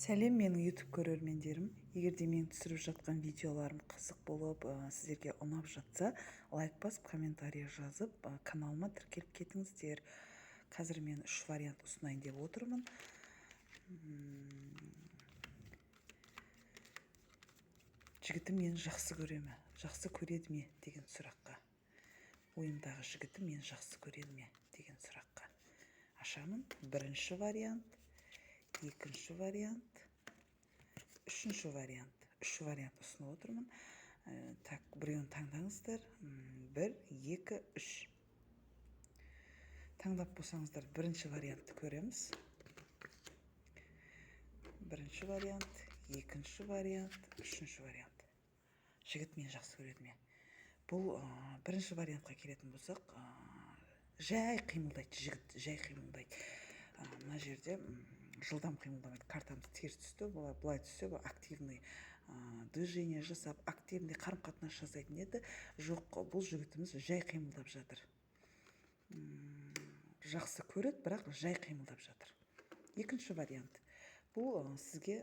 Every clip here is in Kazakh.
Сәлем менің YouTube көрермендерім. Егер де менің түсіріп жатқан видеоларым қызық болып, сіздерге ұнап жатса, лайк басып, комментарий жазып, каналыма тіркеліп кетіңіздер. Қазір мен 3 вариант ұсынайын деп отырмын. Жігітім мені жақсы көре ме, жақсы көреді ме деген сұраққа. Ойымдағы жігітім мені жақсы көреді ме деген сұраққа. Ашамын. Бірінші вариант, екінші вариант, үшінші вариант. Үш вариант ұсынып отырмын. Так, біреуін таңдаңыздар. 1, 2, 3. Таңдап болсаңыздар, бірінші вариантты көреміз. Бірінші вариант, екінші вариант, үшінші вариант. Жігіт мені жақсы көреді ме? Бұл бірінші вариантқа келетін болсақ, жай қимылдайды, жігіт жай қимылдайды. Мына жерде жылдам қимылдамайды. Картамыз теріс түсті, былай түссе, активный движение жасап, активный қарым-қатынас жасайтын еді. Жоқ, бұл жігітіміз жай қимылдап жатыр. Жақсы көреді, бірақ жай қимылдап жатыр. Екінші вариант. Бұл сізге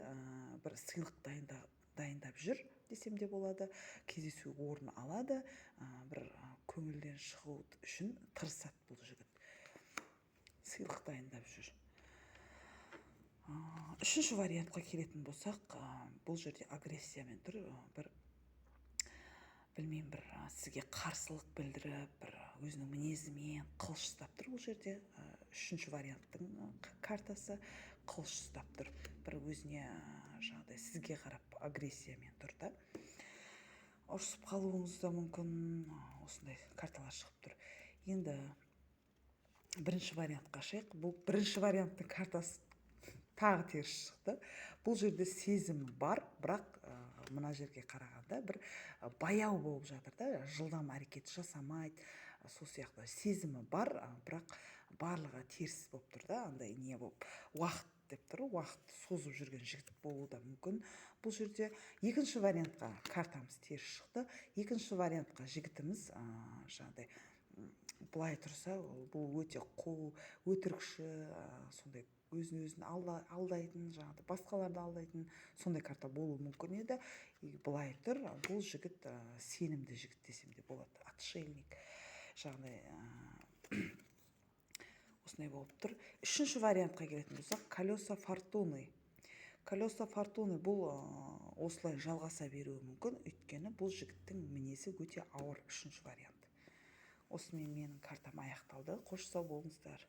бір сыйлық дайындап жүр десем де болады. Кездесу орын алады, бір көңілден шығу үшін тырысады бұл жігіт. Сыйлық дайындап жүр. Үшінші вариантқа келетін болсақ, бұл жерде агрессиямен тұр, білмеймін, бір сізге қарсылық білдіріп, бір өзінің мінезімен қылыш ұстап тұр. Бұл жерде үшінші варианттың картасы қылыш ұстап тұр. Бір өзіне жаңағыдай сізге қарап агрессиямен тұр да. Ұрысып қалуыңыз да мүмкін, осындай карталар шығып тұр. Енді бірінші вариантқа қашайық. Бұл бірінші варианттың картасы тағы теріс шықты. Бұл жерде сезім бар, бірақ мына жерге қарағанда бір баяу болып жатыр да, жылдам әрекет жасамайды. Сол сияқты сезімі бар, бірақ барлығы теріс болып тұр да, андай не болып, уақыт деп тұр, уақыт созып жүрген жігіт болуы да мүмкін. Бұл жерде екінші вариантқа картамыз теріс шықты. Екінші вариантқа жігітіміз жаңағыдай былай тұрса, бұл өте қу, өтірікші, сондай өзін алдайтын, жаңағыдай басқаларды алдайтын, сондай карта болуы мүмкін еді. Былай тұр, бұл жігіт сенімді жігіт десем де болады. Отшельник, жаңағыдай осындай болып тұр. Үшінші вариантқа келетін болсақ, колеса фортуны. Колеса фортуны бұл осылай жалғаса беруі мүмкін, өйткені бұл жігіттің мінезі өте ауыр. Үшінші вариант. Осымен менің картам аяқталды. Қош сау болыңыздар.